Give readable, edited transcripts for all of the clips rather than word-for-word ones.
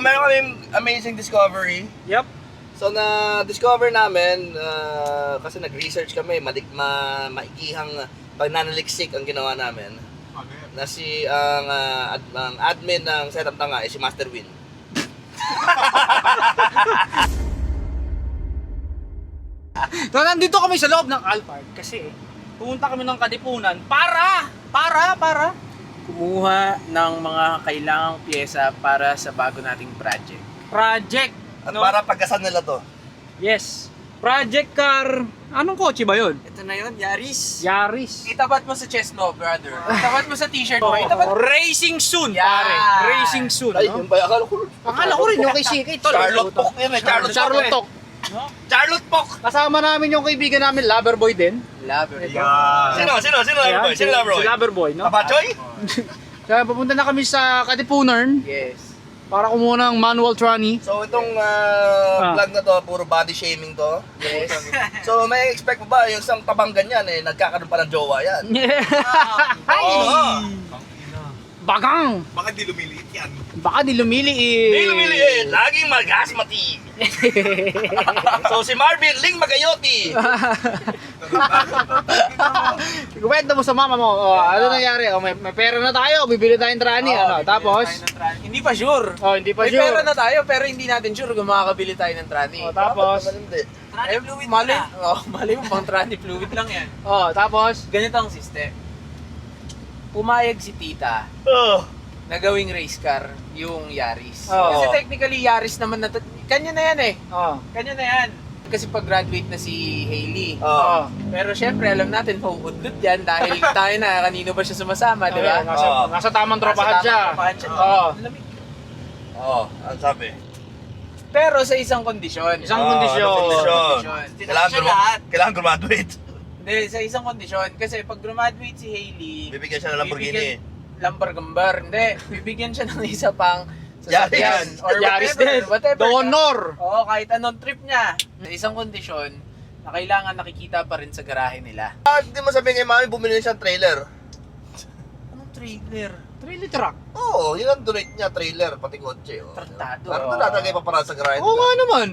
meron kaming amazing discovery. Yep. So na-discover namin, kasi nag-research kami, maigihang pagnanaliksik ang ginawa namin. Na si ang admin ng Setup Tanga ay si Master Win. So, nandito kami sa loob ng Alphard kasi pumunta kami ng Katipunan para Kumuha ng mga kailangang pyesa para sa bago nating project. project. At no? para pagkasan nila to. Yes. Project car. Anong kotse ba yun? Ito na yun, Yaris. Yaris. Itapat mo sa chest mo, brother. Itapat mo sa t-shirt mo. Itapat mo. Racing soon, Yan. pare. Racing soon. Ay, no? yung ba? Akala ko rin yung kay CK. Charlotte Pok yan eh. Charlotte Talk. No? Charlotte Pok! Kasama namin yung kaibigan namin, Loverboy din. Lover. Sino Loverboy? Sino Loverboy? Si Loverboy, no? Kapachoy? Kaya papunta na kami sa Katipunan Yes. para kumuha ng manual tranny. So itong vlog na to, puro body shaming to. Yes. So may expect mo ba yung isang tabang ganyan nagkakaroon pa ng jowa yan? Ay! Oo. Bagang! Baka di lumiliit yan. Baka di lumiliit. Hindi lumiliit, laging magasmati. So si Marvin Ling Magayoti. Kwento mo sa mama mo, ano nangyari? May pera na tayo, bibili tayong tranny. Tapos? Hindi pa sure. Hindi pa May sure. pera na tayo pero hindi natin sure kung makakabili tayo ng tranny. Tapos? Tranny fluid mali mo pang tranny fluid lang yan. Tapos? Ganito ang system. Pumayag si tita Oh. na gawing race car yung Yaris. Oo. Kasi technically Yaris naman na kanya na yan eh. Kanya na yan. Kasi pag-graduate na si Hailey. Pero syempre alam natin mauudlot yan dahil tayo na kanino ba siya sumasama, di ba? Nasa tamang tropahan siya. Oo, ang sabi. Pero sa isang kondisyon. Isang kondisyon. Kailangan graduate. Hindi, sa isang kondisyon. Kasi pag graduate si Hailey, Bibigyan siya ng Lamborghini. Lamborghini. Hindi, bibigyan siya ng isa pang sasakyan. Yaris. Or Yaris whatever. din. Whatever. Donor. Oo, kahit anong trip niya. Sa isang kondisyon, na kailangan nakikita pa rin sa garahe nila. Hindi mo sabihin kay mami, bumili siyang trailer. Anong trailer? Trailer truck. Oo, yun ang donate niya, trailer, pati kotse. Traktado. Parang natatagay pa para sa garahe. Oo nga naman.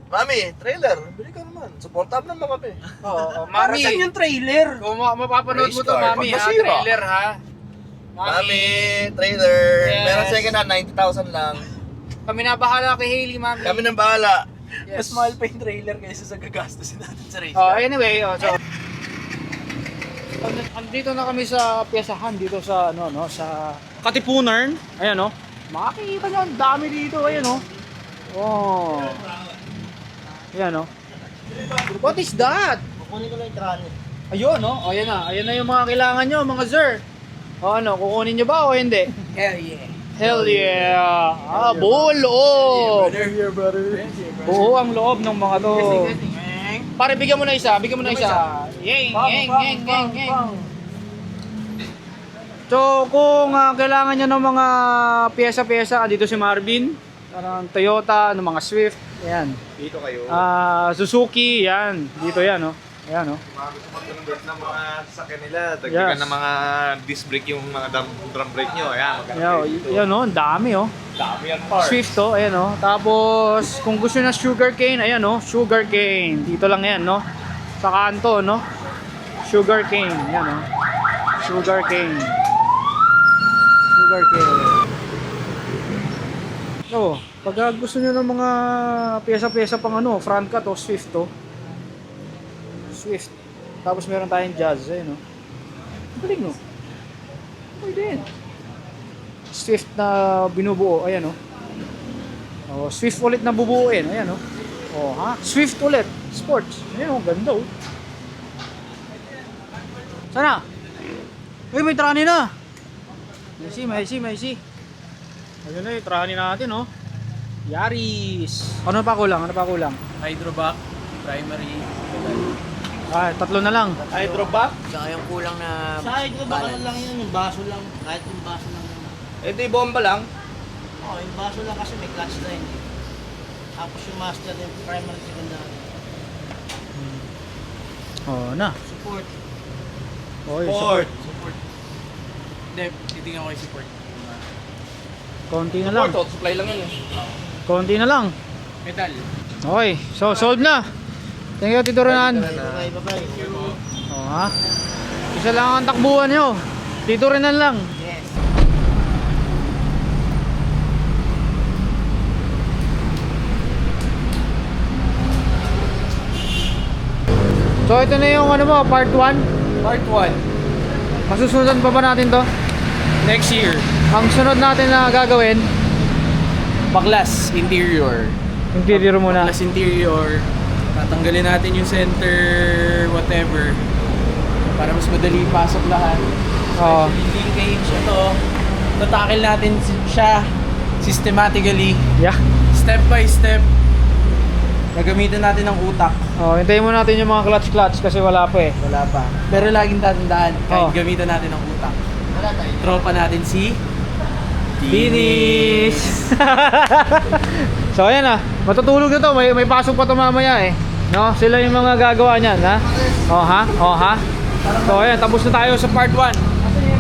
Mami, trailer, bili ka naman. Supportab naman kami. Para Mami. saan yung trailer? Kung mapapanood mo to, Race car. mami, ha? Masira. Trailer, ha? Mami, trailer. Yes. Meron second hand, 90,000 lang. Kami na bahala kay Hailey, mami. Kami nang bahala. Mas mahal pa yung trailer kaysa sa gagastusin natin sa race car. Anyway, so andito na kami sa piyasahan dito sa sa Katipunan. Ayan makikita niyo ang dami dito, ayan Oh. Ayan What is that? Kukunin ko lang yung trani. Ayun ayan na yung mga kailangan nyo, mga sir. Kukunin nyo ba o hindi? Hell yeah. Hell yeah! Buo ang loob! Buo ang loob ng mga to. Pare, bigyan mo na isa, Yeng. So, kung kailangan nyo ng mga pyesa-pyesa, dito si Marvin. Parang Toyota, ng mga Swift, ayan. Dito kayo. Suzuki, yan. Dito yan, Ayan, Mga gusto mag-convert ng mga sasakyan nila. Dagdagan ng mga disc brake yung mga drum brake nyo. Ayan, maganda dito. Yan, ang dami, Dami yan, par. Swift, ayan, Tapos, kung gusto na sugarcane, ayan, sugarcane. Dito lang yan, Sa kanto, Sugarcane, yan, Sugarcane. Pag gusto nyo ng mga pyesa-pyesa pang front cut Swift, Swift. Tapos meron tayong Jazz, galing, pwede yan. Swift na binubuo, ayan, Swift ulit na bubuuin, ayan, Swift ulit, sports, ayan, ganda, Sana? Uy, may trani na. May see. Ayun na yung trani natin, Yaris. Ano pa kulang? Hydrovac, primary, Tatlo na lang. hydrovac. Saka yung kulang na Sa hydrovac lang yun, yung baso lang. Kahit yung baso lang naman. Ito yung bomba lang. Yung baso lang kasi may clutch line eh. Tapos yung master, yung primary, secondary. Na. Support. Support. Hindi, titingnan ko yung support. Konti na lang. Support, supply lang yun eh. Konti na lang. Pedal. Okay, so solved na. Thank you, Tito Renan. Bye-bye. Oh, ha? Isa lang ang takbuhan nyo. Tito Renan lang. Yes. So ito na yung ano mo, part 1. Part 1. Masusunod pa ba natin to? Next year. Ang sunod natin na gagawin, Baklas interior. interior muna. Baklas interior. Tatanggalin natin yung center whatever para mas madali pasok lahat. Oo. Especially linkage ito. Tatakil natin siya systematically, Yeah. step by step. Gagamitan natin ng utak. Oh, hintayin mo natin yung mga clutch kasi wala pa eh. Wala pa. Pero laging tatandaan, kahit Oh. gamitan natin ng utak. Tropa natin si Finish! So ayan na, matutulog na to, may pasok pa to mamaya eh. No, sila yung mga gagawa niyan, ha? Oh ha? Oh ha? So ayan, tapos na tayo sa part 1.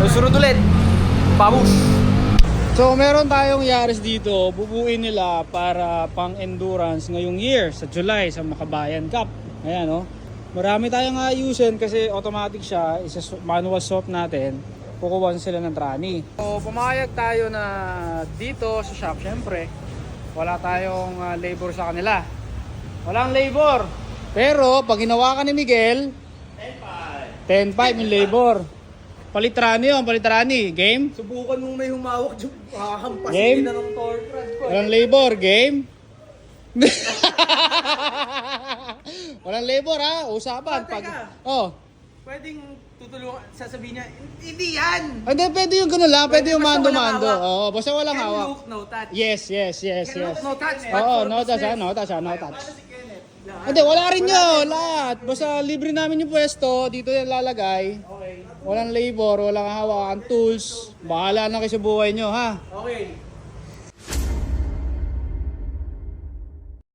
Susunod ulit. Babush! So meron tayong Yaris dito, bubuin nila para pang endurance ngayong year sa July sa Makabayan Cup. Ayan oh. Marami tayong ayusin kasi automatic siya, isa manual swap natin. Kukuha sila ng trani. So pumayag tayo na dito sa shop, syempre. Wala tayong labor sa kanila. Walang labor. Pero pag ginawa ka ni Miguel, 10.5 yung labor. Palitrani yun, palitrani. Game? Subukan mong may humawak yung hahampasin Game? na ng torque rod ko. Walang labor, game? Walang labor ha, usapan. Oh, teka. Oh. Pwedeng tutulungan, sasabihin niya, hindi yan! Hindi, pwede yung gano'n lang, pwede yung Basta walang mando-mando. hawak. Oo, basta walang Can hawak. look, no touch. Yes. Can look, no touch. but Oo, for no touch ha, business. no touch ha, no touch. Paano si Kenneth? Hindi, wala rin yun, lahat. Basta libre namin yung pwesto, dito yung lalagay. Okay. Walang labor, walang hawak, ang tools. Bahala na kayo sa buhay nyo ha. Okay.